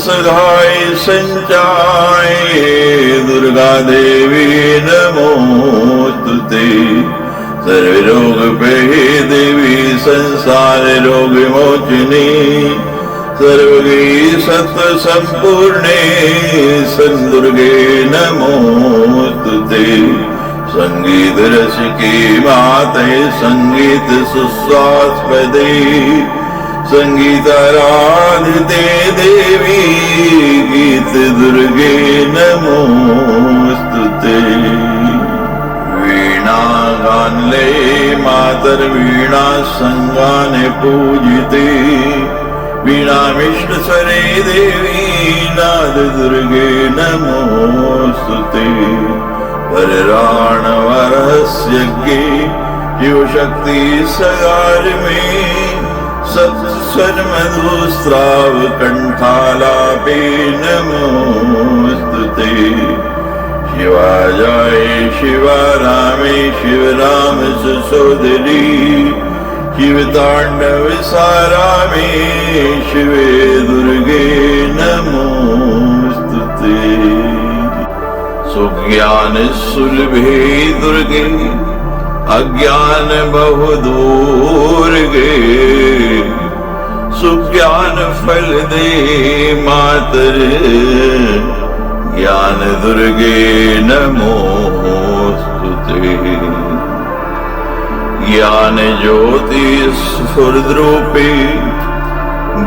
सहाय संचाय दुर्गा देवी नमोस्तुते। सर्व रोग भये देवी संसार रोग विमोचिनी। सर्वगी सत्व संपूर्णे संदुर्गे नमोस्तुते। संगीत रस की माते संगीत सुस्वास्पदे। संगीताराधिते देवी गीत दुर्गे नमोस्तुते। वीणा गानले मातर वीणा संगाने पूजिते। वीणा विष्णु स्वरे देवी नाद दुर्गे नमोस्तुते। वरराणवरहस्यज्ञे शिव शक्ति सगार में सत्स्वर मधुस्राव कंठालापे नमोस्तुते। शिवाजाय शिवारामे शिवराम सुसोदरी। शिव तांडव सारामे शिवे दुर्गे नमोस्तुते। सुज्ञान सुलभे दुर्गे अज्ञान बहु दूर गे। सुज्ञान फल दे मातर ज्ञान दुर्गे नमोस्तुते। ज्ञान ज्योति स्फुरद्रूपे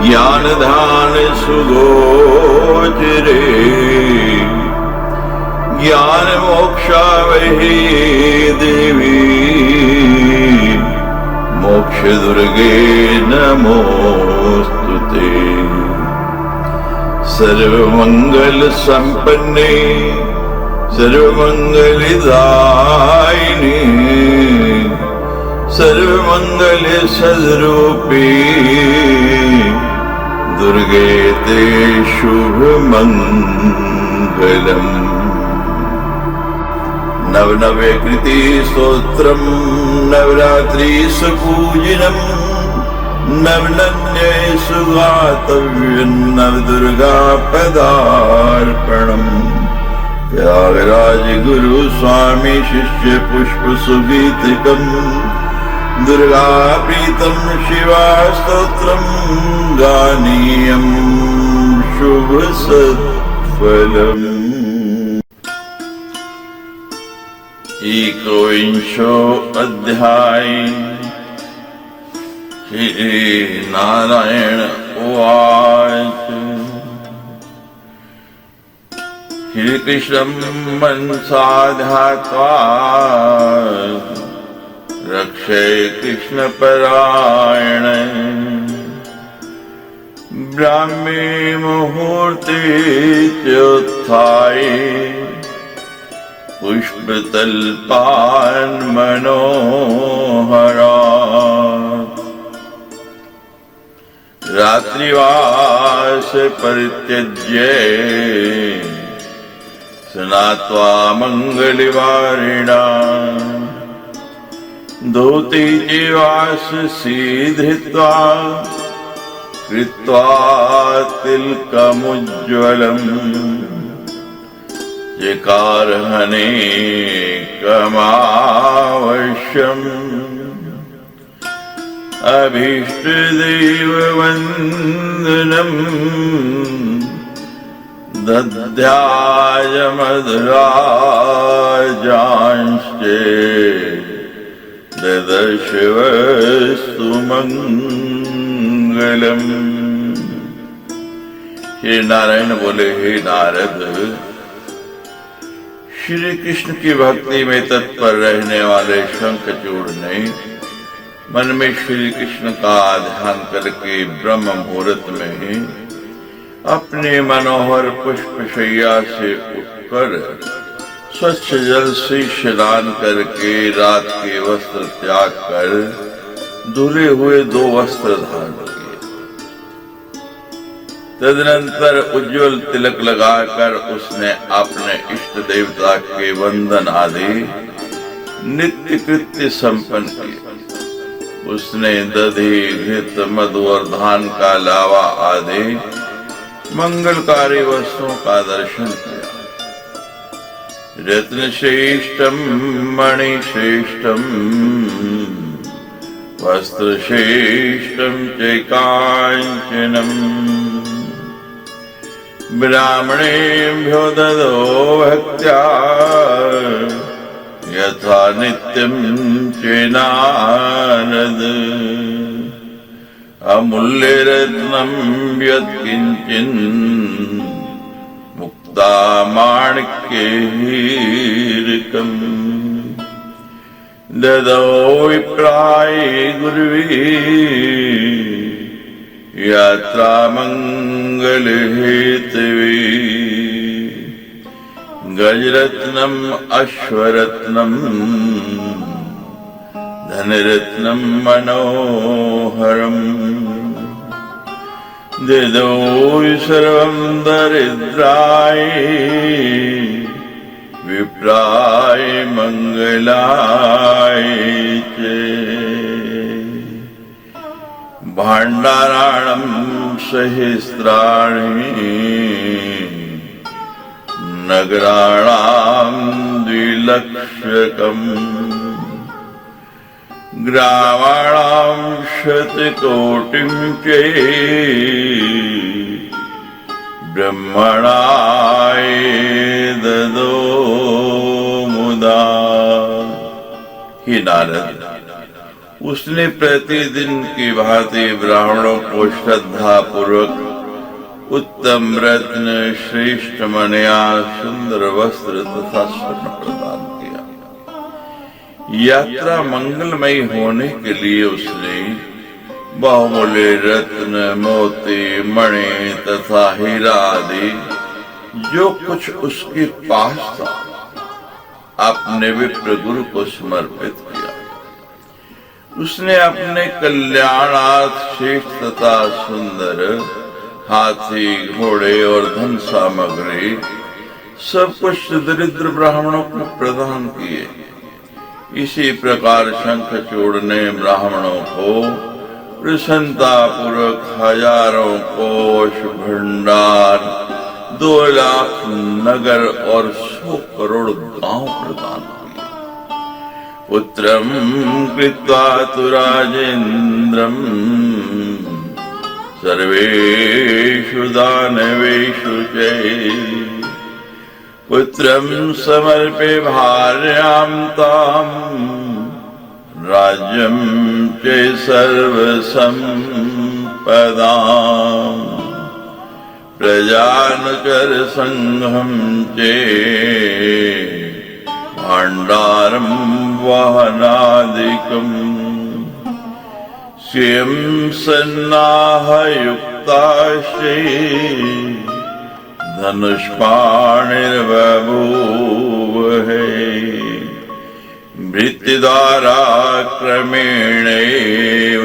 ज्ञान धान सुगोचरे। ज्ञान मोक्षावहे देवी मोक्ष दुर्गे नमोस्तुते। सर्वमंगल संपन्ने सर्वमंगलदायिनी। सर्वमंगल सद्रूपी दुर्गे ते शुभ मंगलम्। नवनवे कृति स्तोत्रम नवरात्रि सुपूजनम। नवनन्ये सुगातव्यं नवदुर्गा पदार्पणम्। त्यागराज गुरु स्वामी शिष्य पुष्प सुगीतिकम्। दुर्गा प्रीतम शिवा स्तोत्रम गानीयं शुभ सत्फलम्। एकोविंशो अध्याय। श्री नारायण उवाच। श्रीकृष्णं मनसा ध्यात्वा रक्षे कृष्णपरायण। ब्राह्मे मुहूर्ते चोत्थाय पुष्पतल्पान् मनोहरात्। रात्रिवास परित्यज्य स्नात्वा मंगलवारिणा। धौते जीवाससी धृत्वा कृत्वा तिलकमुज्ज्वलम्। चकारहने कमावश्यम्। अभीष्टदेव वन्दनम् दद्याय मधुराजांश्च। ददर्श वस्तु मंगलम्। हे नारायण बोले, हे नारद, श्री कृष्ण की भक्ति में तत्पर रहने वाले शंखचूड़ ने मन में श्री कृष्ण का ध्यान करके ब्रह्म मुहूर्त में अपने मनोहर पुष्प शैया से उठकर स्वच्छ जल से स्नान करके रात के वस्त्र त्याग कर धुले हुए 2 वस्त्र धारण किए। तदनंतर उज्ज्वल तिलक लगाकर उसने अपने इष्ट देवता के वंदन आदि नित्य कृत्य संपन्न किए। उसने दधि घृत मधु और धान का लावा आदि मंगलकारी वस्तुओं का दर्शन किया। रत्न श्रेष्ठम मणि श्रेष्ठम वस्त्र श्रेष्ठम चैकांचनम ब्राह्मणेभ्यो ददो भक्त्या यथा नित्यं चेनानद अमूल्य रत्नं यत्किंचिन् मुक्ता माणिक्यैर्कम् ददौ विप्राय गुरुवे यात्रा मंगल हेतवे गजरत्नम अश्वरत्नम धनरत्नम मनोहरम ददौ सर्वं दरिद्राय विप्राय मंगलाय च भाण्डाराणं सहस्राणि नगराणां द्विलक्षकम् ग्रामाणां शतकोटिं च ब्रह्मणाय ददो मुदा। हे नारद, उसने प्रतिदिन की भांति ब्राह्मणों को श्रद्धा पूर्वक उत्तम रत्न, श्रेष्ठ मणिया, सुंदर वस्त्र तथा स्वर्ण प्रदान किया। यात्रा मंगलमयी होने के लिए उसने बहुमूल्य रत्न, मोती, मणि तथा हीरा आदि जो कुछ उसके पास था अपने विप्र गुरु को समर्पित किया। उसने अपने कल्याणार्थ श्रेष्ठ तथा सुंदर हाथी, घोड़े और धन सामग्री सब कुछ दरिद्र ब्राह्मणों को प्रदान किए। इसी प्रकार शंखचूड़ ने ब्राह्मणों को प्रसन्नता पूर्वक हजारों कोष भंडार, 2 लाख नगर और 100 करोड़ गांव प्रदान किए। पुत्रं कृत्वा तु राजेन्द्रं सर्वेषु दानवेषु च पुत्रं समर्प्य भार्यां तां राज्यं च सर्वसम्पदाम् प्रजानुचर संघं च भाण्डारं वहनादिकम् स्वयं सन्नाहयुक्ताश्चे धनुष्पाणिर्बभूव भृत्यद्वारा क्रमेणैव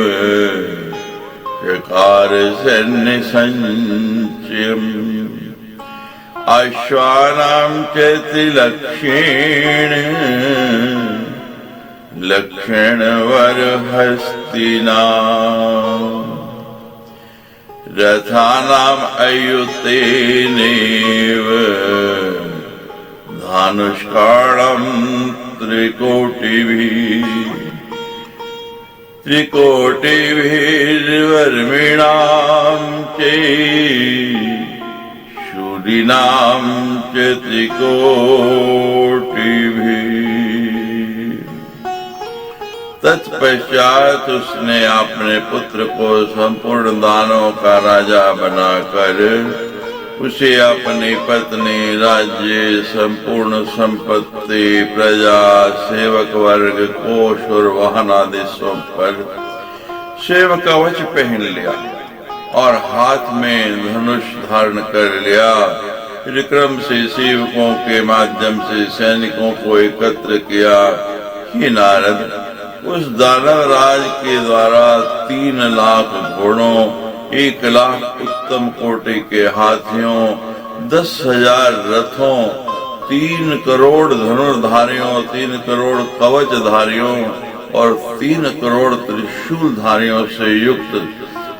चकार सैन्यसञ्चयम् अश्वानां च त्रिलक्षेण लक्षणवरहस्तिनाम् रथानाम् अयुतेनैव धानुष्काणं त्रिकोटिभिर्वर्मिणां च शूलिनां च त्रिकोटिभिः। तत्पश्चात उसने अपने पुत्र को संपूर्ण दानों का राजा बनाकर उसे अपनी पत्नी, राज्य, संपूर्ण संपत्ति, प्रजा, सेवक वर्ग, कोष और वाहन आदि सौंपकर सेवक कवच पहन लिया और हाथ में धनुष धारण कर लिया। विक्रम से सेवकों के माध्यम से सैनिकों को एकत्र किया। हे नारद, उस दानव राज के द्वारा 3 लाख घोड़ों, 1 लाख उत्तम कोटि के हाथियों, 10,000 रथों, 3 करोड़ धनुर्धारियों, 3 करोड़ कवचधारियों और 3 करोड़ त्रिशूलधारियों से युक्त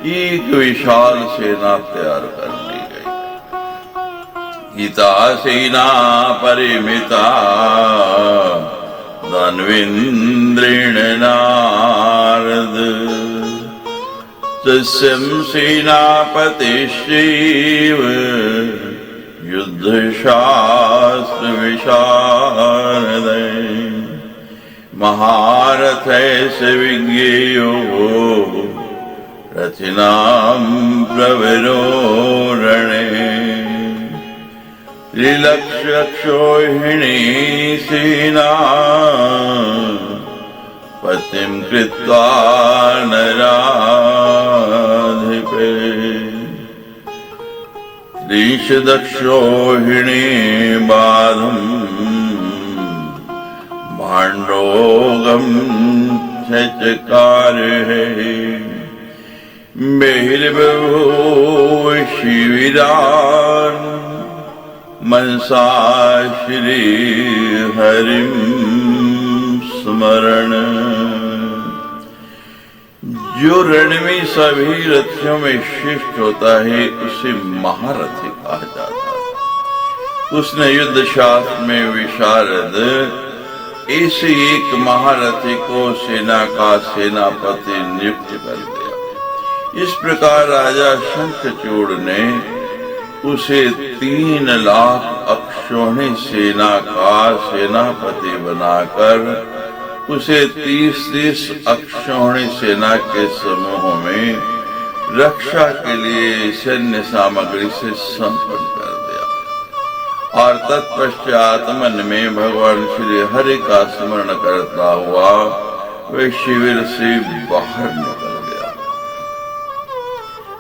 एक विशाल सेना तैयार कर ली गई। हितासीना परिमिता दानवेन्द्रेण नारद तस्यं सेनापतिश्चैव युद्धशास्त्र विशारदः महारथैः विज्ञेयो रथिनां प्रवीरो रणे त्रिलक्षक्षोहिणी सेना पतिं कृत्वा नराधिपे त्रिशदक्षोहिणी बाधं भाण्डोगं चचकार बहिर्बभूव शिविरान् मनसा श्री हरिं स्मरण। जो रण में सभी रथियों में श्रेष्ठ होता है उसे महारथी कहा जाता है। उसने युद्ध शास्त्र में विशारद ऐसे एक महारथी को सेना का सेनापति नियुक्त कर दिया। इस प्रकार राजा शंखचूड़ ने उसे 3 लाख अक्षौहिणी सेना का सेनापति बनाकर उसे 30 अक्षौहिणी सेना के समूह में रक्षा के लिए सैन्य सामग्री से संपन्न कर दिया और तत्पश्चात मन में भगवान श्री हरि का स्मरण करता हुआ वे शिविर से बाहर निकल गया।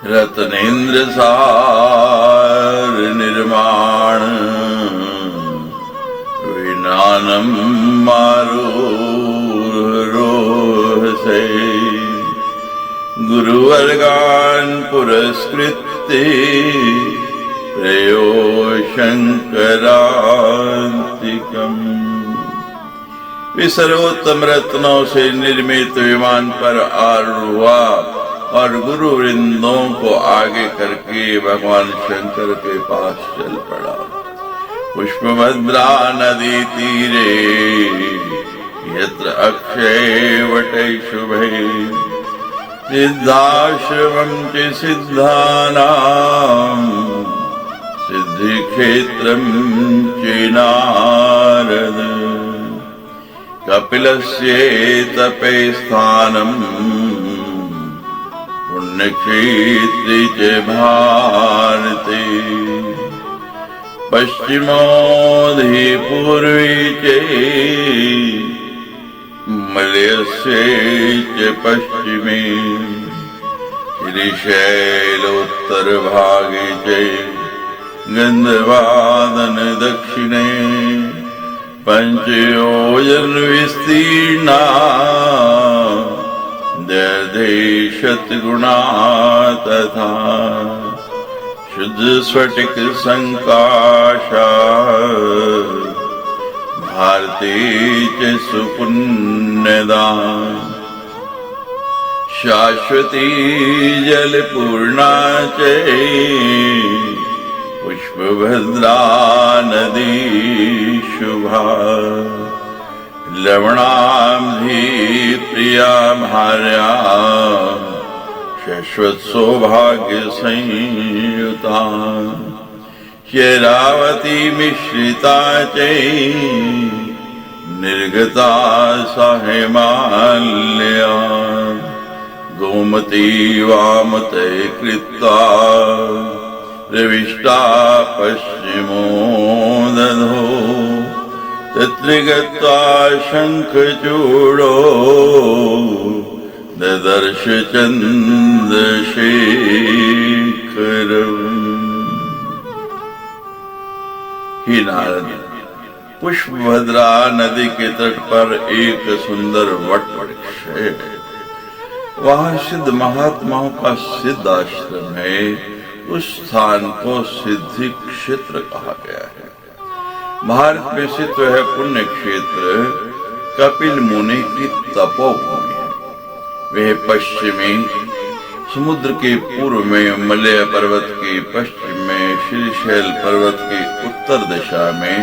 रत्नेन्द्र सार निर्माण विनानम मारोह से गुरुवर्गान पुरस्कृत्य प्रयो शंकरांतिकम। वे सर्वोत्तम रत्नों से निर्मित विमान पर आरूढ़ हुआ और गुरु वृंदों को आगे करके भगवान शंकर के पास चल पड़ा। पुष्पभद्रा नदी तीरे यत्र अक्षय वटे शुभे सिद्धाश्रमं च सिद्धानां सिद्धिक्षेत्रं च नारद कपिलस्य तपे स्थानम् पुण्यक्षेत्रे च भारते पश्चिमोधि पूर्वे च मलयस्य च पश्चिमे श्रीशैलोत्तरभागे च गन्धवादन दक्षिणे पञ्चयोजनविस्तीर्णा दधेशतगुणा तथा शुद्ध स्फटिक संकाशा भारती च सुपुण्यदा शाश्वती जलपूर्णा च पुष्पभद्रा नदी शुभा लवणाब्धि प्रिया भार्या शाश्वत सौभाग्य संयुता शरावती मिश्रिता च निर्गता सा हिमालया गोमती वामते कृत्वा प्रविष्टा पश्चिमो दधो तत्र गत्वा शंखचूड़ो ददर्श चंद्रशेखरम्। ही नारद, पुष्पभद्रा नदी के तट पर एक सुंदर वट वृक्ष है। वहाँ सिद्ध महात्माओं का सिद्ध आश्रम है। उस स्थान को सिद्धि क्षेत्र कहा गया है। भारत में स्थित है पुण्य क्षेत्र कपिल मुनि की तपोभूमि है। वह पश्चिमी समुद्र के पूर्व में मलय पर्वत के पश्चिम में श्रीशैल पर्वत की उत्तर दिशा में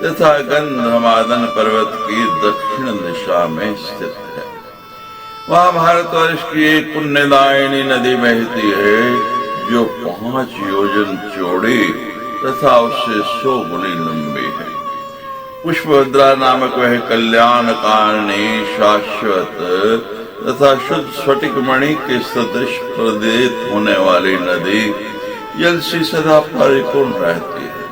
तथा गंधमादन पर्वत की दक्षिण दिशा में स्थित है। वहाँ भारतवर्ष की एक पुण्यदायिनी नदी बहती है जो 5 योजन चौड़ी तथा उससे 100 गुनी लंबी है। पुष्पभद्रा नामक वह कल्याण कारिणी शाश्वत तथा शुद्ध स्फटिक मणि के सदृश प्रदीप्त होने वाली नदी जल से सदा परिपूर्ण रहती है।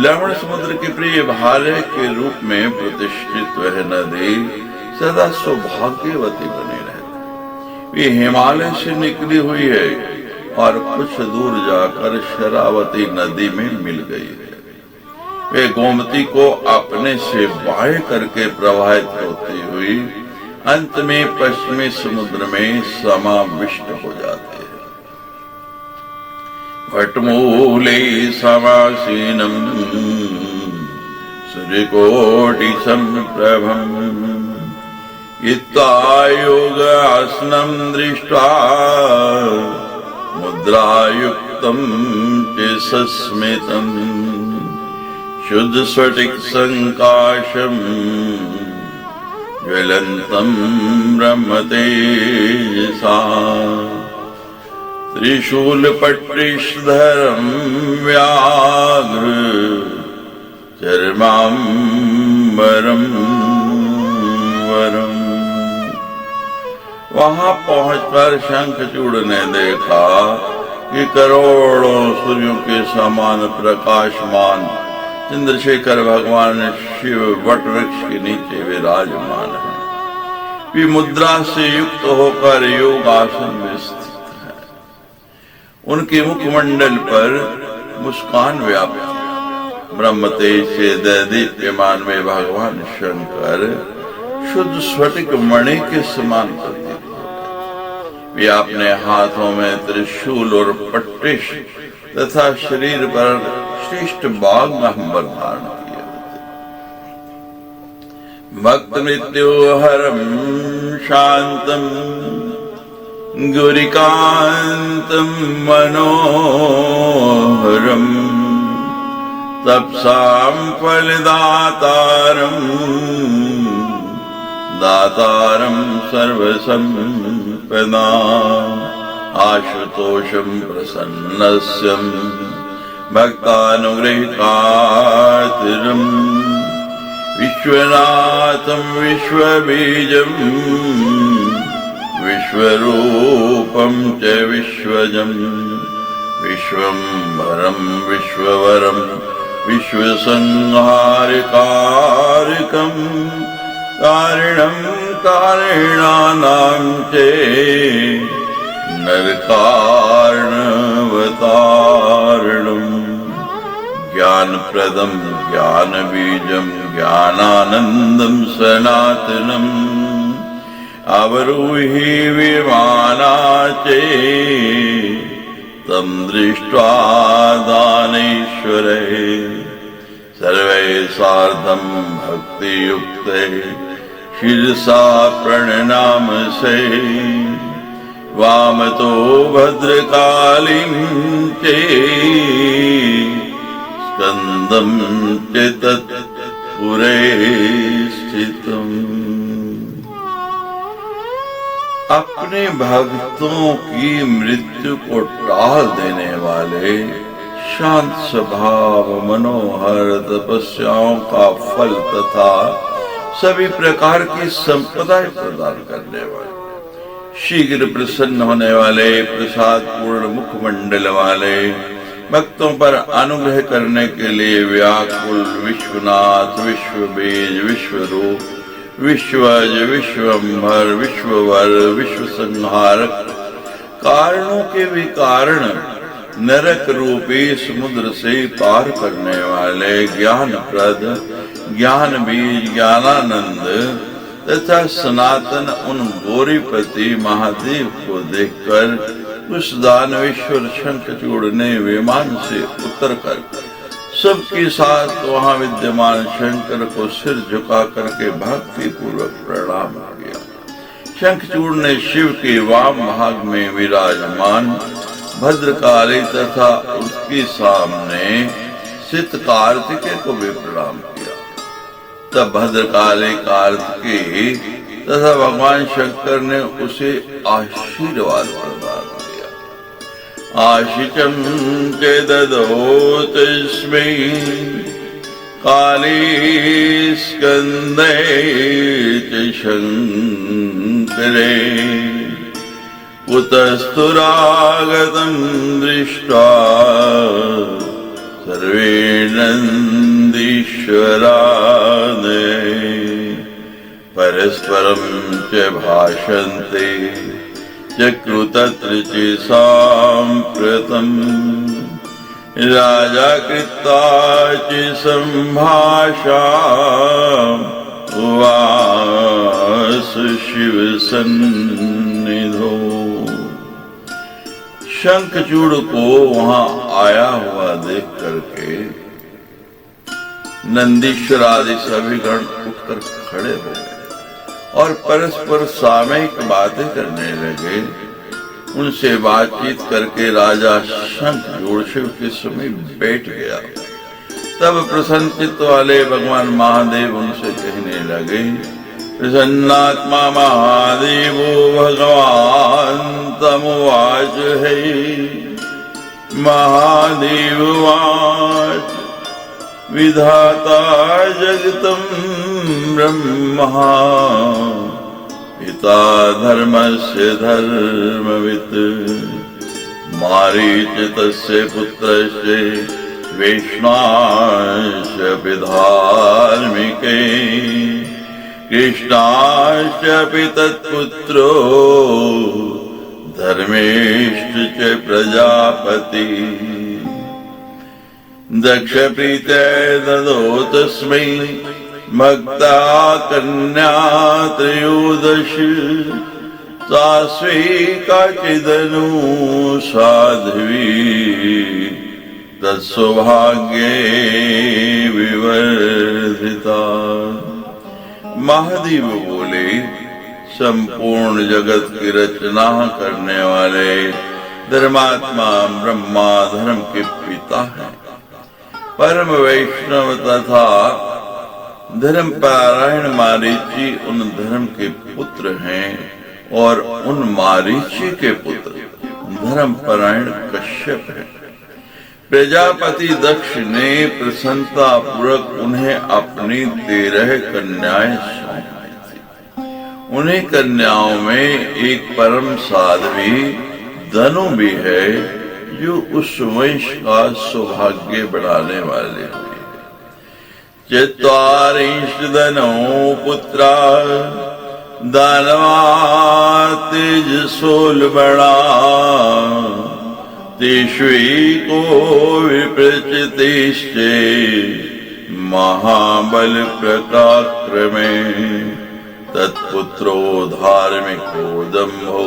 लवण समुद्र के प्रिय भार्य के रूप में प्रतिष्ठित वह नदी सदा सौभाग्यवती बनी रहती। वे हिमालय से निकली हुई है और कुछ दूर जाकर शरावती नदी में मिल गई है। वे गोमती को अपने से बाएं करके प्रवाहित होती हुई अंत में पश्चिमी समुद्र में समाविष्ट हो जाते हैं। वटमूले समासीनम सूर्यकोटि समप्रभम इत्तायोग आसनम दृष्ट्वा मुद्रायुक्तम च सस्मितम शुद्ध स्फटिक संकाशम ज्वलंतम ब्रह्म तेजसा त्रिशूल पट्टिशधरम व्याघ्र चर्मांबरम वरम। वहां पहुंचकर शंखचूड़ ने देखा कि करोड़ों सूर्यों के समान प्रकाशमान चंद्रशेखर भगवान शिव वट वृक्ष के नीचे विराजमान है। वे मुद्रा से युक्त होकर योगासन में स्थित है। उनके मुखमंडल पर मुस्कान व्याप्त है। ब्रह्म तेज से दैदीप्यमान में भगवान शंकर शुद्ध स्फटिक मणि के समान प्रतीत होते। वे अपने हाथों में त्रिशूल और पट्टिश तथा शरीर पर श्रेष्ठ बाग अंबर धारण किए होते। भक्त मृत्यु हरम शांतम गुरिकांतम मनोहरम तपसाम फलदातारम दातारम सर्वसंपदा आशुतोषम प्रसन्नस्यम भक्तानुगृहीतातिरम विश्वनाथम विश्वबीजम विश्वरूपम च विश्वजम विश्वम्भरम विश्ववरम विश्वसंहारकारकम कारिणम कारिणानां च नरकार्णवतारणम ज्ञानप्रदम ज्ञानबीजम ज्ञानानंदम सनातनम अवरोहि विमानाचे तम दृष्ट्वा दानेश्वरे सर्वे सार्धम भक्ति युक्ते शिरसा प्रणनामसे वामतो भद्रकालीं चे स्कंदं च तत्पुरे स्थितम्। अपने भक्तों की मृत्यु को टाल देने वाले शांत स्वभाव मनोहर तपस्याओं का फल तथा सभी प्रकार की संपदा प्रदान करने वाले शीघ्र प्रसन्न होने वाले प्रसाद पूर्ण मुखमंडल वाले भक्तों पर अनुग्रह करने के लिए व्याकुल विश्वनाथ विश्वबीज विश्वरूप विश्वज विश्वम्भर विश्ववर विश्वसंहारक कारणों के भी कारण नरक रूपी समुद्र से पार करने वाले ज्ञानप्रद ज्ञान बीज ज्ञानानंद तथा सनातन उन गौरीपति महादेव को देखकर उस दानवेश्वर शंखचूड़ ने विमान से उतरकर सबके साथ वहां विद्यमान शंकर को सिर झुका करके भक्ति पूर्वक प्रणाम किया। शंखचूड़ ने शिव के वाम भाग में विराजमान भद्रकाली तथा उसके सामने स्थित कार्तिकेय को भी प्रणाम किया। तब भद्रकाली कार्तिकेय तथा भगवान शंकर ने उसे आशीर्वाद प्रदान किया। आशिचम च ददौ तस्मै काली स्कंदे च शंकरे उतस्तुरागतं दृष्ट्वा सर्वे नन्दीश्वरादे परस्परं च भाषन्ते चक्रुतत्र च साम्प्रतम् राजा कृता च संभाषा उवास शिव सन्निधौ। शंखचूड़ को वहां आया हुआ देख करके नंदीश्वर आदि सभी गण उठकर खड़े हो गए और परस्पर सामयिक बातें करने लगे। उनसे बातचीत करके राजा शंखचूड़ शिव के समीप बैठ गया। तब प्रसन्नचित्त वाले भगवान महादेव उनसे कहने लगे, प्रसन्नात्मा महादेवो भगवान तमुवाच है। महादेव वाच विधाता जगतं ब्रह्मा पिता धर्मस्य धर्मवित् मारीच तस्य पुत्रस्य वैष्णाश्च धार्मिके कृष्णाश्च तत्पुत्रो धर्मेश्च च प्रजापति। दक्ष प्रीते ददौ तस्मै भक्ता कन्या त्रयोदश सास्वेका चिदनु साध्वी तत्सौभाग्ये विवर्धिता। महादेव बोले, संपूर्ण जगत की रचना करने वाले धर्मात्मा ब्रह्मा धर्म के पिता हैं। परम वैष्णव तथा धर्म पारायण मारीची उन धर्म के पुत्र हैं और उन मारीची के पुत्र धर्म पारायण कश्यप हैं। प्रजापति दक्ष ने प्रसन्नता पूर्वक उन्हें अपनी 13 कन्याएं सौंपी थी। उन्हीं कन्याओं में एक परम साध्वी धनु भी है जो उस वंश का सौभाग्य बढ़ाने वाले हुए। चत्वारिंश धनो पुत्रा दानवा तेजसोल्बणा तेष्वेको विप्रचितिश्चे महाबल प्रकाक्रमे तत्पुत्रो धार्मिको दम्भो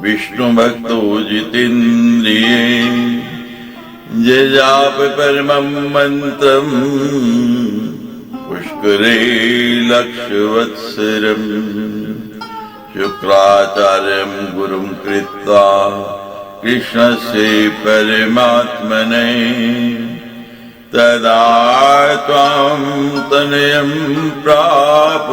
विष्णु भक्तो जितेन्द्रिये जजाप परमं मंत्रं पुष्करे लक्षवत्सरम् शुक्राचार्यं गुरुं कृत्वा कृष्णस्य परमात्मने तदा त्वां तनयं प्राप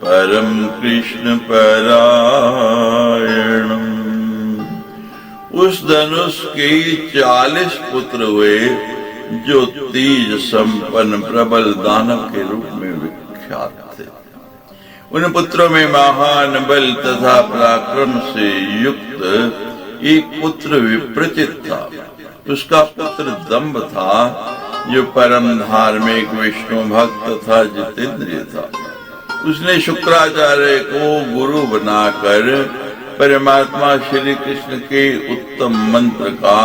परम कृष्ण परायणम्। उस धनुष के 40 पुत्र हुए जो तेज संपन्न प्रबल दानव के रूप में विख्यात थे। उन पुत्रों में महान बल तथा पराक्रम से युक्त एक पुत्र विप्रचित था। उसका पुत्र दंभ था जो परम धार्मिक विष्णु भक्त तथा जितेंद्रिय था। उसने शुक्राचार्य को गुरु बनाकर परमात्मा श्री कृष्ण के उत्तम मंत्र का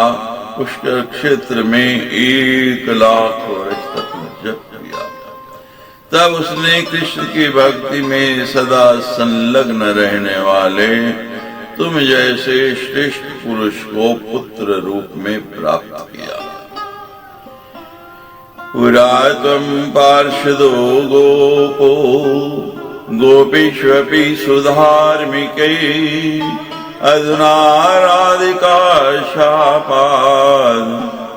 पुष्कर क्षेत्र में 1 लाख वर्ष तक जप किया। तब उसने कृष्ण की भक्ति में सदा संलग्न रहने वाले तुम जैसे श्रेष्ठ पुरुष को पुत्र रूप में प्राप्त किया। पुरातम पार्षदो गोपो गोपीष्वपि सुधार्मिकै अधुना राधिका शापाद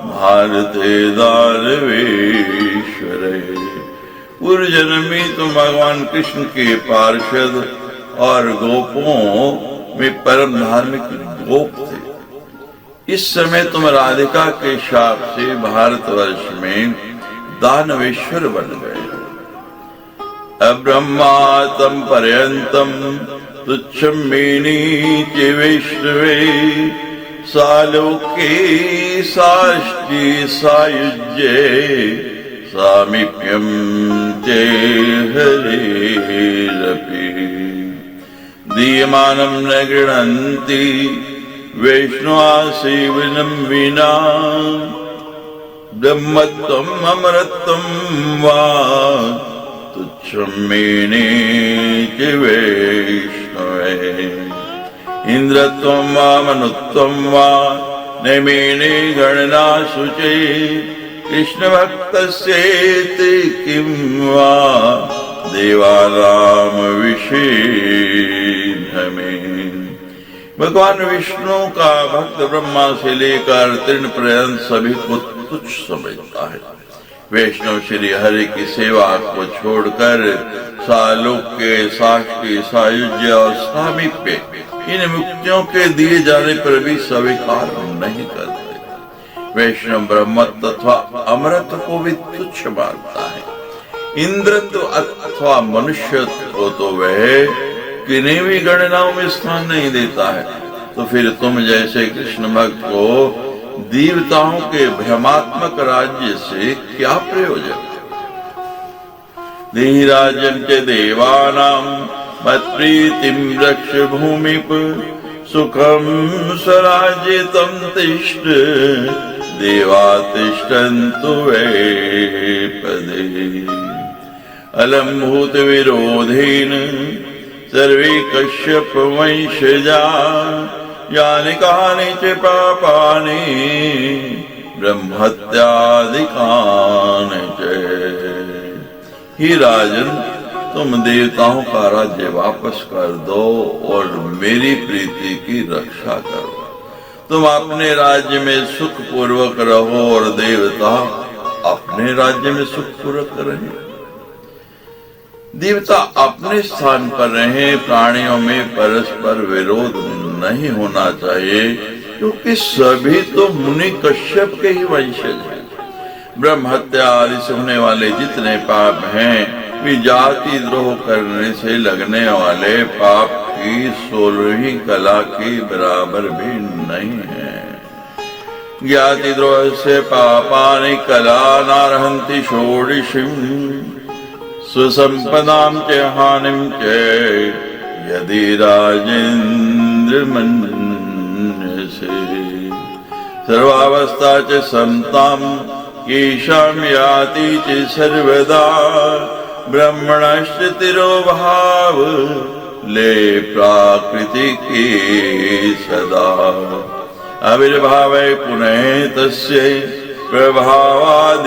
भारते दानवेश्वरे। पूर्व जन्म में तुम भगवान कृष्ण के पार्षद और गोपों में परम धार्मिक गोप थे। इस समय तुम राधिका के शाप से भारतवर्ष में दानवेश्वर बन गए हो। अब्रह्मातम पर्यंतम तुच्छं मेनि च वैष्णवे सालोके साष्टि सायुज्ये सामीप्यं च हरेरपि दीयमानं न गृह्णन्ति वैष्णवा सेवनं विना ब्रह्मत्वम् अमरत्वं वा तुच्छं मेने च वैष्णवे इंद्रत्वं वा मनुत्वं वा न मेने गणना शुचे कृष्ण भक्तस्येति किं वा देवानां विषेण। भगवान विष्णु का भक्त ब्रह्मा से लेकर तृण पर्यंत सभी को तुच्छ समझता है। वैष्णव श्री हरि की सेवा को छोड़कर सालोक्य साष्टि सायुज्य और सामीप्य इन मुक्तियों के दिए जाने पर भी स्वीकार नहीं करते। वैष्णव ब्रह्मत्व अथवा अमरत्व को भी तुच्छ मानता है। इंद्रत्व अथवा मनुष्यत्व को तो वह किन्हीं भी गणनाओं में स्थान नहीं देता है। तो फिर तुम जैसे कृष्ण भक्त को देवताओं के भ्रमात्मक राज्य से क्या प्रयोजन? देहिराज्यं च देवानां मत्प्रीतिं रक्ष भूमिप सुखं स्वराज्यं तिष्ठ देवा तिष्ठन्तु वै पदे अलम भूत विरोधेन सर्वे कश्यप वंशजा यानि कानि च पापानि ब्रह्महत्यादिकानि च। ही राजन, तुम देवताओं का राज्य वापस कर दो और मेरी प्रीति की रक्षा करो। तुम अपने राज्य में सुख पूर्वक रहो और देवता अपने राज्य में सुख पूर्वक रहे। देवता अपने स्थान पर रहे। प्राणियों में परस्पर विरोध नहीं होना चाहिए, क्योंकि सभी तो मुनि कश्यप के ही वंशज हैं। ब्रह्म हत्या आदि से होने वाले जितने पाप हैं वे जाति द्रोह करने से लगने वाले पाप की 16वीं कला के बराबर भी नहीं है। ज्ञाति द्रोह से पापानि कला नारहन्ति षोडशीं सुसंपदां च हानिं च यदि राजेन्द्र मन्यसे सर्वावस्था च समतां येषां याति च सर्वदा ब्रह्मणश्च तिरोभाव ले प्राकृतिके सदा आविर्भावे पुनः तस्य प्रभावादीश्वरिच्छया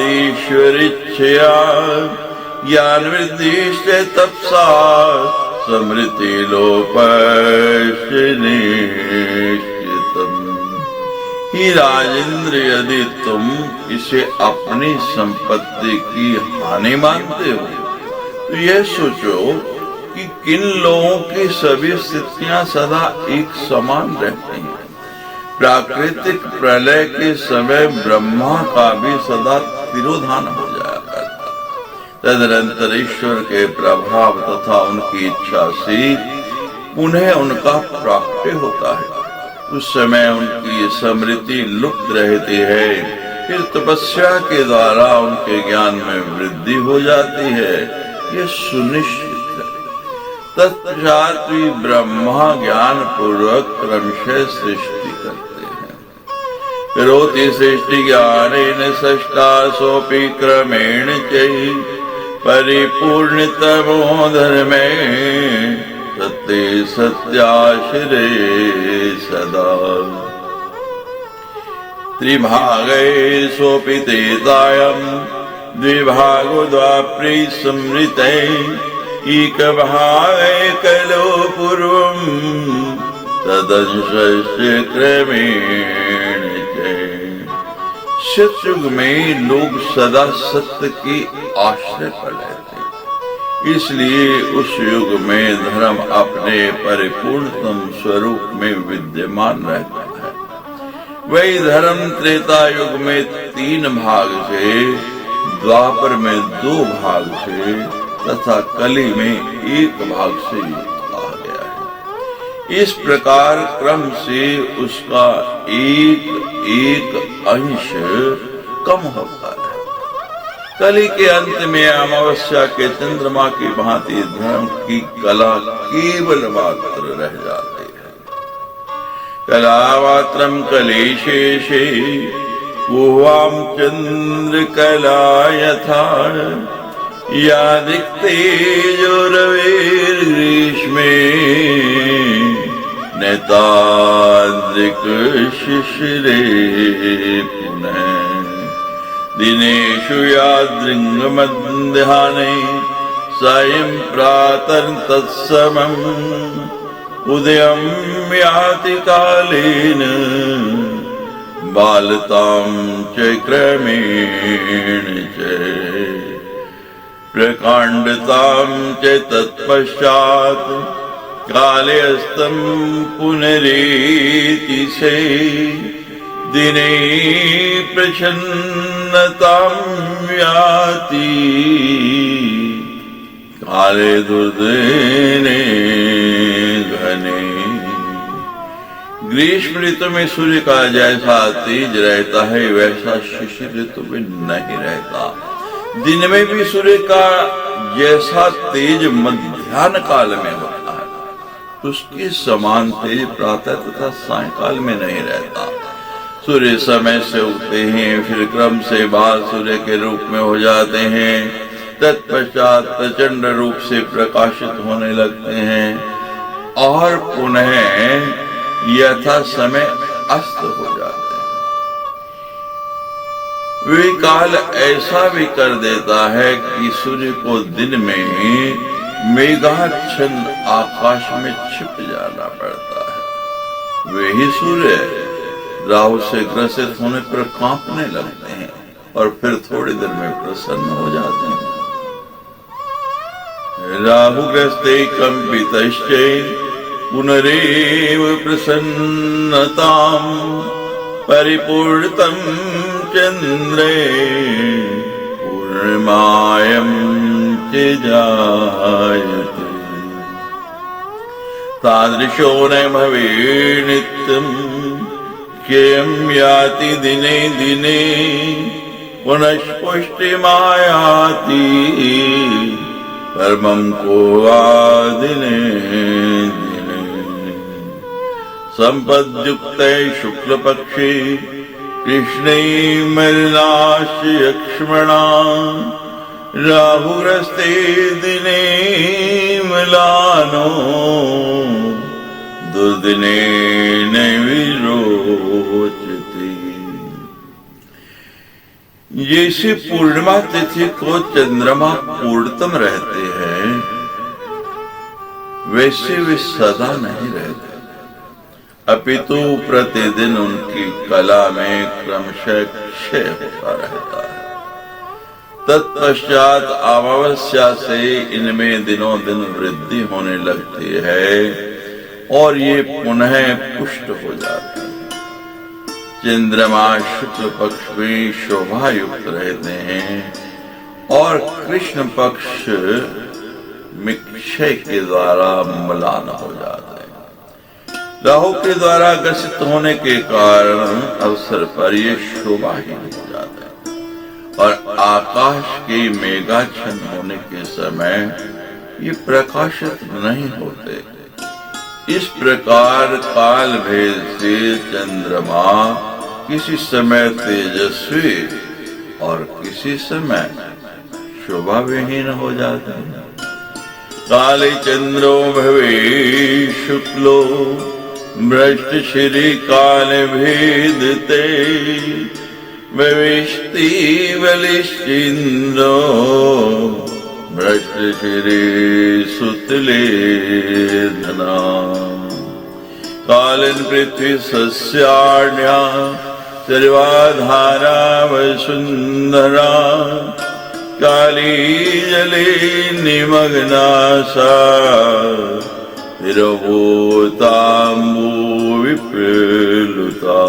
ज्ञान वृद्धिश्च तपसा समृति लोपश्च निश्चितम्। ही राजेंद्र, यदि तुम इसे अपनी संपत्ति की हानि मानते हो तो यह सोचो कि किन लोगों की सभी स्थितियां सदा एक समान रहती हैं। प्राकृतिक प्रलय के समय ब्रह्मा का भी सदा तिरोधान हो जाया करता। तदनंतर ईश्वर के प्रभाव तथा उनकी इच्छा से पुनः उनका प्राप्य होता है। उस समय उनकी स्मृति लुप्त रहती है। फिर तपस्या के द्वारा उनके ज्ञान में वृद्धि हो जाती है, ये सुनिश्चित है। तत्पश्चात ब्रह्मा ज्ञान पूर्वक क्रमशः सृष्टि करते हैं। करोति सृष्टि ज्ञानेन षष्ठासोऽपि क्रमेण चैव परिपूर्णतमो धर्मे सत्ये सत्याश्रे सदा त्रिभागे सोऽपि तेतायं द्विभागो द्वाप्रि संवृते एकभागे कलो पूर्वं तदंशस्य क्रमेण च। सतयुग में लोग सदा सत्य की आश्रय पर रहते, इसलिए उस युग में धर्म अपने परिपूर्णतम स्वरूप में विद्यमान रहता है। वही धर्म त्रेता युग में 3 भाग से, द्वापर में 2 भाग से तथा कली में 1 भाग से युक्त आ गया है। इस प्रकार क्रम से उसका एक अंश कम होता है। कली के अंत में अमावस्या के चंद्रमा की भांति धर्म की कला केवल मात्र रह जाती है। कलामात्रं कलेशेषे पूर्वां चंद्रकला यथा, या दिक्तेजो रविर्ग्रीष्मे नैताद्रिक शिशिरे पुनः। दिनेषु यादृङ्गमध्याह्ने सायं प्रातस्तत्समम्, उदयं याति कालेन बालतां च क्रमेण च। प्रकाण्डतां च तत्पश्चात् कालेऽस्तं पुनरेति से। दिने प्रच्छन्नतां याति काले दुर्दिने घने। ग्रीष्म ऋतु में सूर्य का जैसा तेज रहता है वैसा शिशिर ऋतु में नहीं रहता। दिन में भी सूर्य का जैसा तेज मध्याह्न काल में होता है उसके समान तेज प्रातः तथा सायंकाल में नहीं रहता। सूर्य समय से उगते हैं, फिर क्रम से बाल सूर्य के रूप में हो जाते हैं, तत्पश्चात प्रचंड रूप से प्रकाशित होने लगते हैं और पुनः यथा समय अस्त हो जाते हैं। वे काल ऐसा भी कर देता है कि सूर्य को दिन में मेघाच्छन्न आकाश में छिप जाना पड़ता है। वे ही सूर्य राहु से ग्रसित होने पर कांपने लगते हैं और फिर थोड़ी देर में प्रसन्न हो जाते हैं। राहुग्रस्ते कंपितश्च पुनरेव प्रसन्नतां, परिपूर्णं चंद्रे पूर्णिमायं च जायते। तादृशो न भवेत् नित्यं, क्षयं याति दिने दिने, पुनश्पुष्टिमायाति परमं को वा दिने दिने। संपद्युक्ते शुक्लपक्षे कृष्णे मलिनाश्च लक्ष्मणा, राहुरस्ते दिने मलानो, दुर्दिने न विरोचति। जैसे पूर्णिमा तिथि को चंद्रमा पूर्णतम रहते हैं वैसे वे सदा नहीं रहते, अपितु प्रतिदिन उनकी कला में क्रमशः क्षय होता रहता है। तत्पश्चात अमावस्या से इनमें दिनों दिन वृद्धि होने लगती है और ये पुनः पुष्ट हो जाते हैं। चंद्रमा शुक्ल पक्ष में शोभा युक्त रहते हैं और कृष्ण पक्ष में क्षय के द्वारा म्लान हो जाते हैं। राहु के द्वारा ग्रसित होने के कारण अवसर पर ये शोभाहीन हो जाते हैं और आकाश के मेघाच्छन्न होने के समय ये प्रकाशित नहीं होते। इस प्रकार काल भेद से चंद्रमा किसी समय तेजस्वी और किसी समय शोभा विहीन हो जाते हैं। काले चंद्रो भवे शुक्लो, भ्रष्ट श्री काल भेदते, भविष्ति बलिश्चिंद्रो, भ्रष्ट श्री सुतले धना। कालिन पृथ्वी सस्याढ्या सर्वाधारा वसुंधरा काली जले निमग्ना सा तिरवोताम्बु विप्लुता।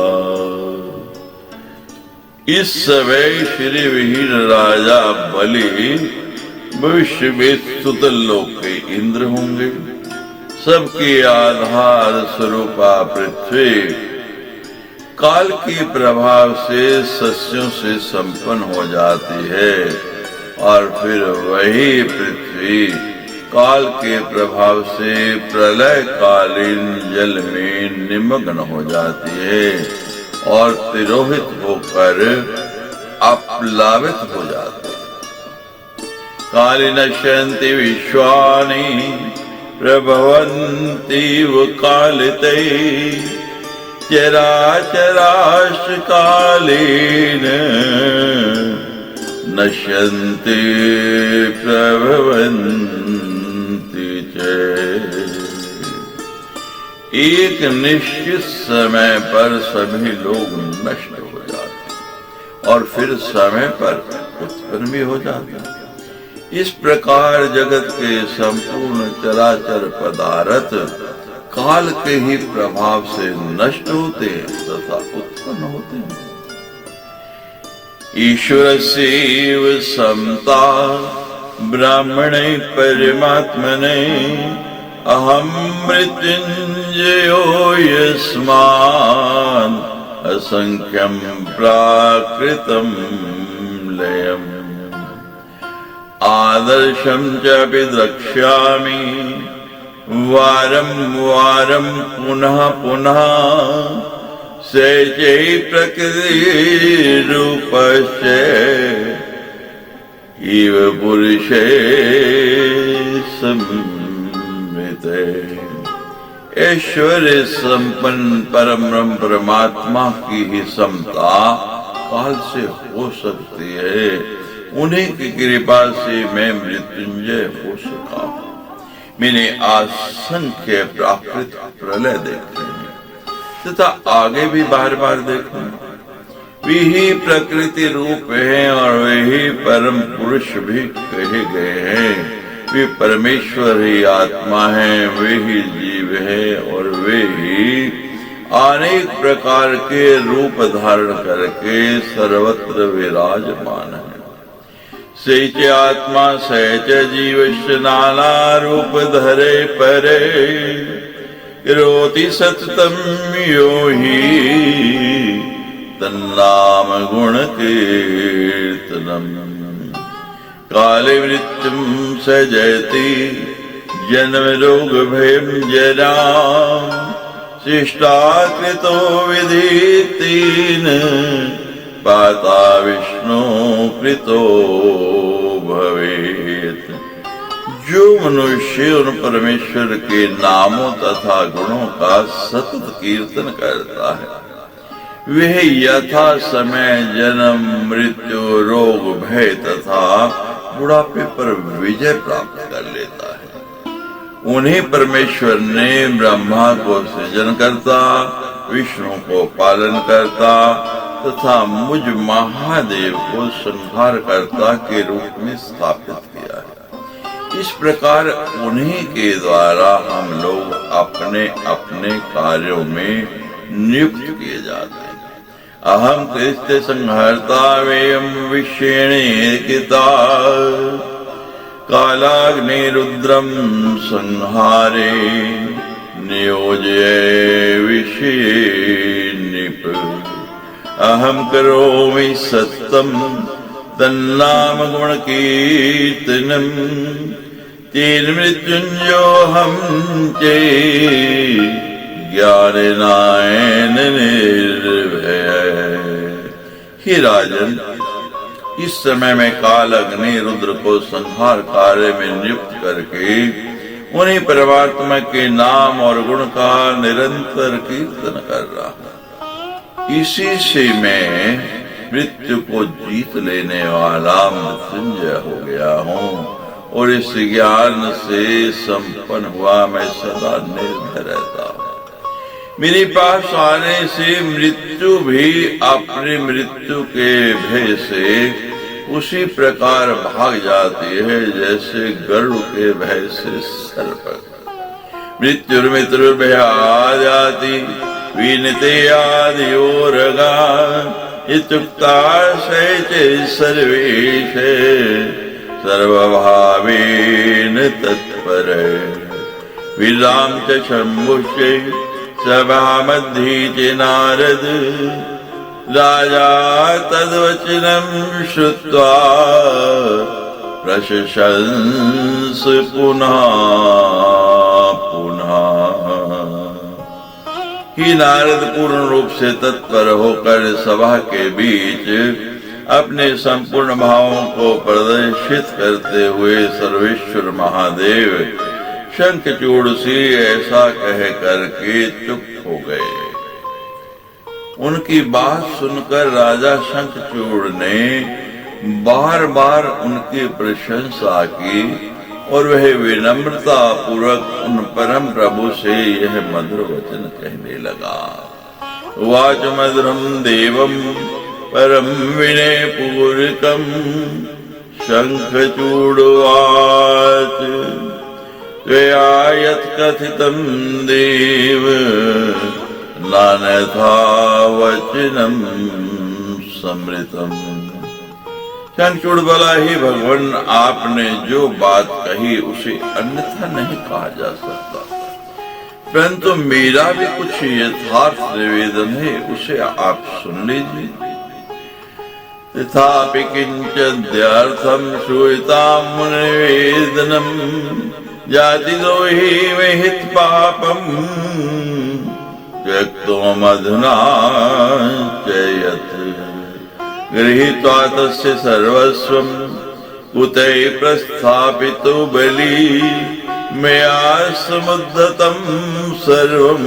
इस समय श्री विहीन राजा बलि भविष्य में सुतल लोक के इंद्र होंगे। सबके आधार स्वरूपा पृथ्वी काल के प्रभाव से सस्यों से संपन्न हो जाती है और फिर वही पृथ्वी काल के प्रभाव से प्रलय कालीन जल में निमग्न हो जाती है और तिरोहित होकर अपलावित हो जाती है। काली नश्यन्ति विश्वानि प्रभवन्ति कालिते चराचराश्च कालेन नश्यन्ति प्रभवन्ति च। एक निश्चित समय पर सभी लोग नष्ट हो जाते और फिर समय पर उत्पन्न भी हो जाते। इस प्रकार जगत के संपूर्ण चराचर पदार्थ काल के ही प्रभाव से नष्ट होते तथा उत्पन्न होते हैं। ईश्वरस्यैव समता ब्राह्मणे परमात्मने अहं मृत्युंजयो यस्मान् असंख्यं प्राकृतं लयम् आदर्शं चापि द्रक्ष्यामि वारं वारं पुनः पुनः सैचै प्रकृतिरूपस्य इव पुरुषे संविते। ऐश्वर्य संपन्न परम परमात्मा की ही समता काल से हो सकती है। उन्हीं की कृपा से मैं मृत्युंजय हो सका। मैंने असंख्य प्राकृतिक प्रलय देखे हैं तथा आगे भी बार बार देखे। वे ही प्रकृति रूप है और वे ही परम पुरुष भी कहे गए हैं। वे परमेश्वर ही आत्मा है, वे ही जीव है और वे ही अनेक प्रकार के रूप धारण करके सर्वत्र विराजमान है। सैच आत्मा सैच जीवश्च नाना रूप धरे परे करोति सततं यो हि तन्नाम गुण कीर्तनम्। काले मृत्युं स जयति जन्म रोग भयं जरा शिष्टाकृतो विधितेन पाता विष्णु कृतो भवेत्। जो मनुष्य उन परमेश्वर के नामों तथा गुणों का सतत कीर्तन करता है वह यथा समय जन्म मृत्यु रोग भय तथा बुढ़ापे पर विजय प्राप्त कर लेता है। उन्हीं परमेश्वर ने ब्रह्मा को सृजन करता, विष्णु को पालन करता तथा मुझ महादेव को संहारकर्ता के रूप में स्थापित किया है। इस प्रकार उन्हीं के द्वारा हम लोग अपने अपने कार्यों में नियुक्त किए जाते हैं। अहम कृत्य संहर्ता वेयम विषेणेकिता कालाग्निरुद्रम संहारे नियोज्य विषेणिप। अहम करोमि सत्यम तन्नाम गुण कीर्तनम तेन मृत्युंजयोऽहं चे ज्ञानेनायन निर्भय। हे राजन, इस समय में काल अग्नि रुद्र को संहार कार्य में नियुक्त करके उन्हीं परमात्मा के नाम और गुण का निरंतर कीर्तन कर रहा हूं। इसी से मैं मृत्यु को जीत लेने वाला मृत्युंजय हो गया हूँ और इस ज्ञान से संपन्न हुआ मैं सदा निर्भय रहता हूँ। मेरे पास आने से मृत्यु भी अपनी मृत्यु के भय से उसी प्रकार भाग जाती है जैसे गरुड़ के भय से सर्प। मृत्युर्मित्रुर्भया जाति विनते आदियोरगा इत्युक्ता शैचे सर्वेश सर्वभावेन तत्पर। विराम च शंभुश्च सभा मध्ये च नारद राजा तद्वचनं श्रुत्वा प्रशंस पुनः पुनः। ही नारद पूर्ण रूप से तत्पर होकर सभा के बीच अपने संपूर्ण भावों को प्रदर्शित करते हुए सर्वेश्वर महादेव शंखचूड़ से ऐसा कह करके चुप हो गए। उनकी बात सुनकर राजा शंखचूड़ ने बार बार उनकी प्रशंसा की और वह विनम्रता पूर्वक उन परम प्रभु से यह मधुर वचन कहने लगा। वाच मधुरम देवम परम विनय पूर्वकम शंखचूड़ वाच त्वया यत् कथितं देव नान्यथा वचनं समृतम्। शंखचूड़ बोला, ही भगवान, आपने जो बात कही उसे अन्यथा नहीं कहा जा सकता, परंतु मेरा भी कुछ यथार्थ निवेदन है, उसे आप सुन लीजिए। तथापि किंचद्यर्थं श्रूयतां निवेदनम् जाति दोहि विहित पापम् त्यक्तो मधुना चयत् गृहीत्वा तस्य सर्वस्वं कुतै प्रस्थापितो बलि मया समुद्धतं सर्वं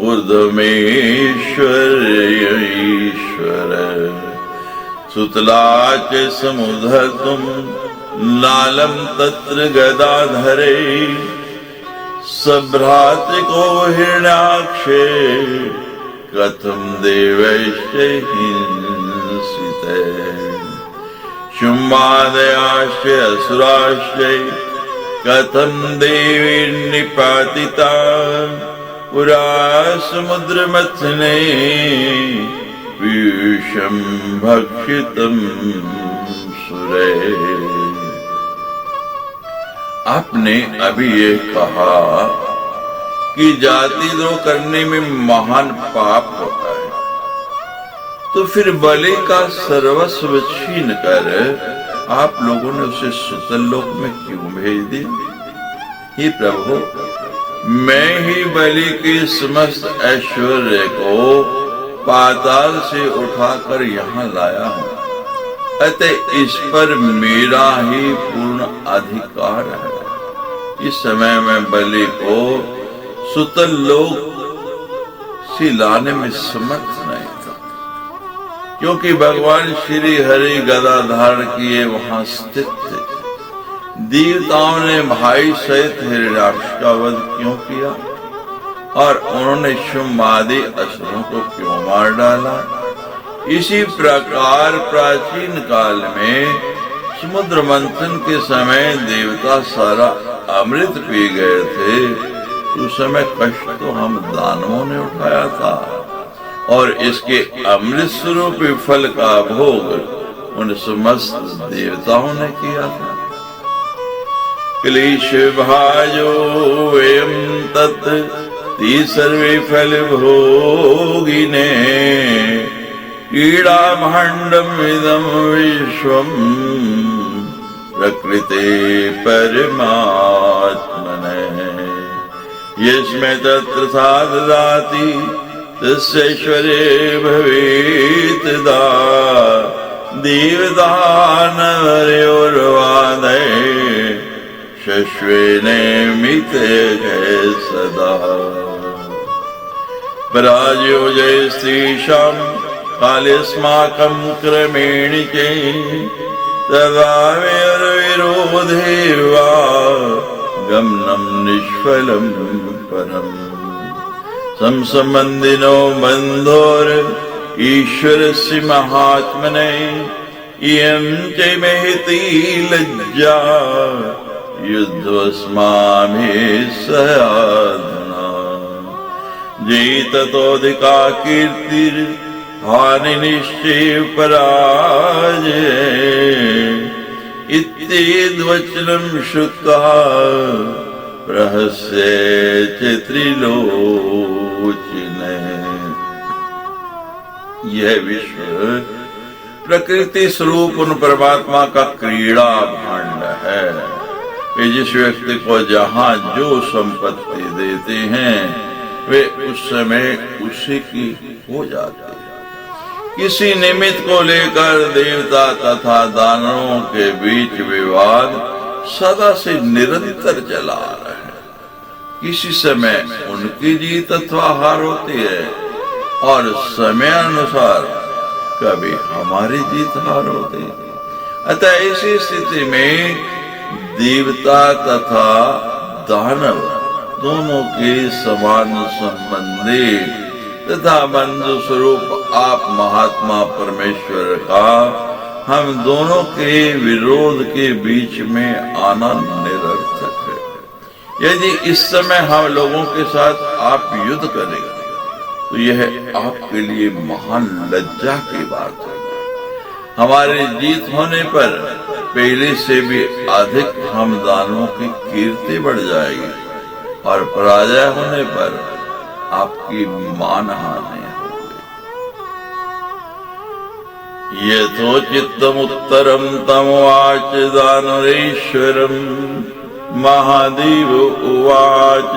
ऊर्ध्वमेश्वर ईश्वर। सुतला च समुद्धर्तुं लालं तत्र गदाधरे सभ्रातृको हिरण्याक्षे कथं देवैश्च हिंसिते। शुम्भादयाश्च असुराश्च कथं देवी निपातिता पुरा समुद्रमथने पीयूषं भक्षितं सुरे। आपने अभी ये कहा कि जाति द्रोह करने में महान पाप होता है, तो फिर बलि का सर्वस्व छीन कर आप लोगों ने उसे सुतल लोक में क्यों भेज दिया? हे प्रभु, मैं ही बलि के समस्त ऐश्वर्य को पाताल से उठाकर यहाँ लाया हूँ, अतः इस पर मेरा ही पूर्ण अधिकार है। इस समय मैं बलि को सुतल लोक से लाने में समर्थ नहीं था, क्योंकि भगवान श्री हरि गदा धारण किए वहां स्थित थे। देवताओं ने भाई सहित हिरण्याक्ष का वध क्यों किया और उन्होंने शुम्भ आदि असुरों को क्यों मार डाला? इसी प्रकार प्राचीन काल में समुद्र मंथन के समय देवता सारा अमृत पी गए थे, उस समय कष्ट तो हम दानवों ने उठाया था और इसके अमृत स्वरूप फल का भोग उन समस्त देवताओं ने किया था। क्लेश भाजो वयं तत् ते सर्वे फल भोगिने ईड़ा भाण्डम इदं विश्वम् प्रकृते परमात्मने यस्मै तत्र सा ददाति तस्यैश्वर्ये भवेत् दा देवदानवर्योर्वादे शश्वेने मिते जय सदा पराजयो जयस्तेषां कालेऽस्माकं क्रमेण च तदा विरोधे वा गमनं निष्फलं परम् संबंधिनो बंधोर ईश्वरस्य महात्मने इयं च महती लज्जा युद्धस्माभिः सहाधना जेततोऽधिका कीर्तिर हानि निश्चय पराजय इत्येद्वचनं श्रुत्वा प्रहस्य च त्रिलोचने। यह विश्व प्रकृति स्वरूप उन परमात्मा का क्रीड़ा भांड है। वे जिस व्यक्ति को जहाँ जो संपत्ति देते हैं वे उस समय उसी की हो जाती है। किसी निमित्त को लेकर देवता तथा दानवों के बीच विवाद सदा से निरंतर चला रहा है। किसी समय उनकी जीत अथवा हार होती है और समय अनुसार कभी हमारी जीत हार होती है। अतः ऐसी स्थिति में देवता तथा दानव दोनों के समान संबंधी तथा बंधु स्वरूप आप महात्मा परमेश्वर का हम दोनों के विरोध के बीच में आना निरर्थक है। यदि इस समय हम लोगों के साथ आप युद्ध करेंगे तो यह आपके लिए महान लज्जा की बात है। हमारी जीत होने पर पहले से भी अधिक हम दानवों की कीर्ति बढ़ जाएगी और पराजय होने पर आपकी मानहानि होगी। यथोचित्तमुत्तरं तमुवाच दानवेश्वरं महादेव उवाच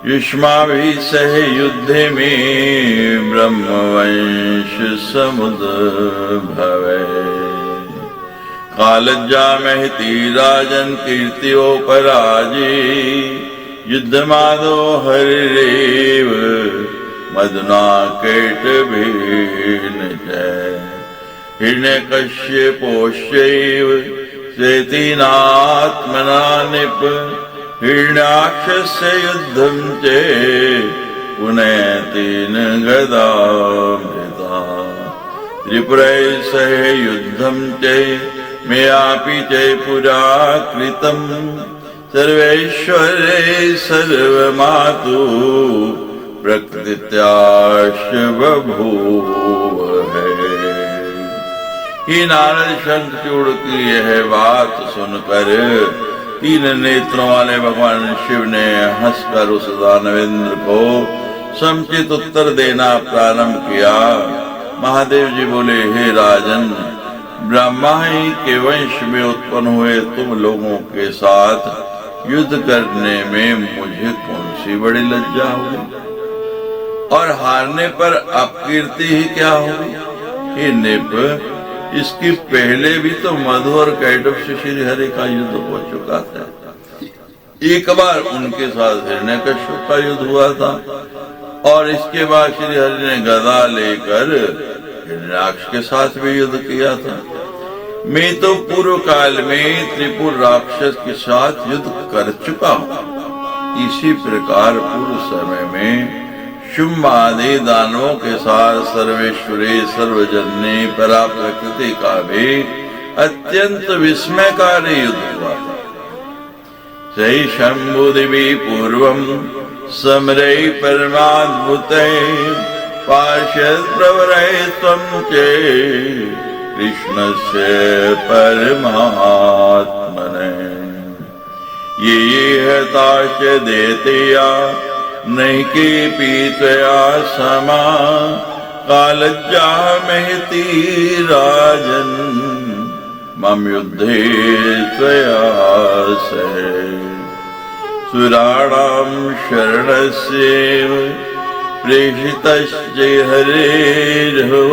युष्माभिः सह युद्धे में ब्रह्मवंश समुद्भवे कालज्जा महती राजन कीर्त्योपराजे युद्धमादो हरिरेव मदना कैटभेन जय हिरण्यकश्यपोश्चैव चेतिनात्मना निप हिरण्याक्षस्य युद्धं च पुनैतेन गदामृता त्रिपुरैः सह युद्धं च मयापि च पुरा कृतं सर्वैश्वर्ये सर्वमातु प्रकृत्याश्च बभूव है। ही नारद शंखचूड़ की यह बात सुनकर तीन नेत्रों वाले भगवान शिव ने हंसकर उस दानवेंद्र को समुचित उत्तर देना प्रारंभ किया। महादेव जी बोले, हे राजन, ब्रह्मा ही के वंश में उत्पन्न हुए तुम लोगों के साथ युद्ध करने में मुझे कौन सी बड़ी लज्जा होगी और हारने पर अपकीर्ति ही क्या होगी। हे नृप, इसकी पहले भी तो मधु और कैटभ से श्री हरि का युद्ध हो चुका था। एक बार उनके साथ हिरण्यकश्यप का युद्ध हुआ था और इसके बाद श्री हरि ने गदा लेकर हिरण्याक्ष के साथ भी युद्ध किया था। मैं तो पूर्व काल में त्रिपुर राक्षस के साथ युद्ध कर चुका हूँ। इसी प्रकार पूर्व समय में शुंभ आदि दानवों के साथ सर्वेश्वरी सर्वजन्य परा प्रकृति का भी अत्यंत विस्मयकारी युद्ध हुआ था। सही शंभु दिवी पूर्वम समरे परमाद्भुते पार्षद प्रवरे त्वं चे कृष्णस्य परमात्मने ये हताश देतया नैके पीतया समा कालज्जा महती राजन मम युद्धे त्वया सह सुराणां शरणस्यैव प्रेषितश्च हरेर्हो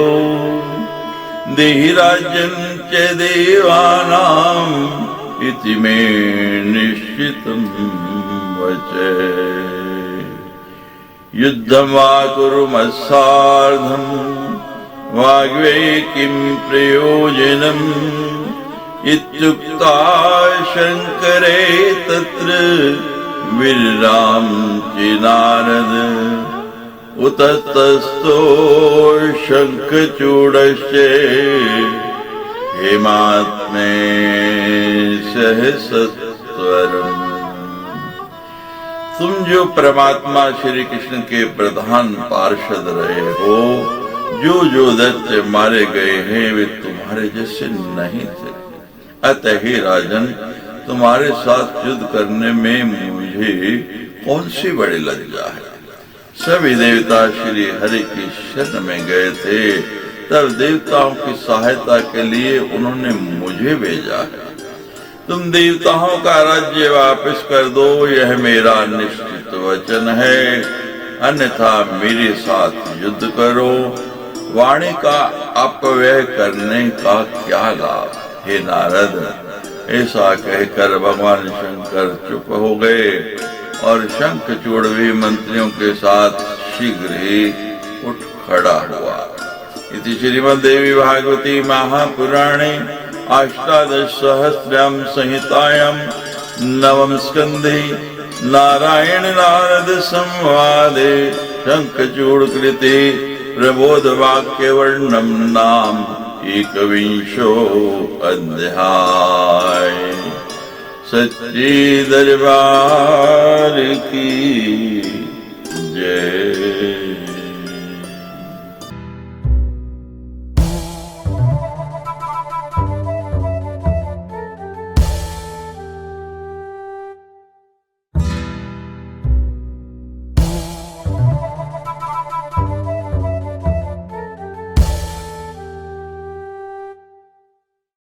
देहि राज्यं च देवानां इति मे निश्चितं वचः युद्धं वा कुरु मत्सार्धं वाग्वे किं प्रयोजनम् इत्युक्ता शंकरे तत्र वीरां च नारद उतस्तस्तो शंखचूडश्चे हेमात्मे सहसत्वरम्। तुम जो परमात्मा श्री कृष्ण के प्रधान पार्षद रहे हो, जो दैत्य मारे गए हैं वे तुम्हारे जैसे नहीं थे। अतः हे राजन, तुम्हारे साथ युद्ध करने में मुझे कौन सी बड़ी लज्जा है। सभी देवता श्री हरि की शरण में गए थे, तब देवताओं की सहायता के लिए उन्होंने मुझे भेजा है। तुम देवताओं का राज्य वापस कर दो, यह मेरा निश्चित वचन है, अन्यथा मेरे साथ युद्ध करो। वाणी का अपव्यय करने का क्या लाभ। हे नारद, ऐसा कहकर भगवान शंकर चुप हो गए और शंखचूड़ भी मंत्रियों के साथ शीघ्र ही उठ खड़ा हुआ। इति श्रीमद्देवी भागवती महापुराणे अष्टादशसहस्रम संहितायां नवम स्कंधे नारायण नारद संवादे शंखचूड़ कृते प्रबोध वाक्य वर्णम नाम एकविंशो अध्याय। सच्ची दरबार की जय।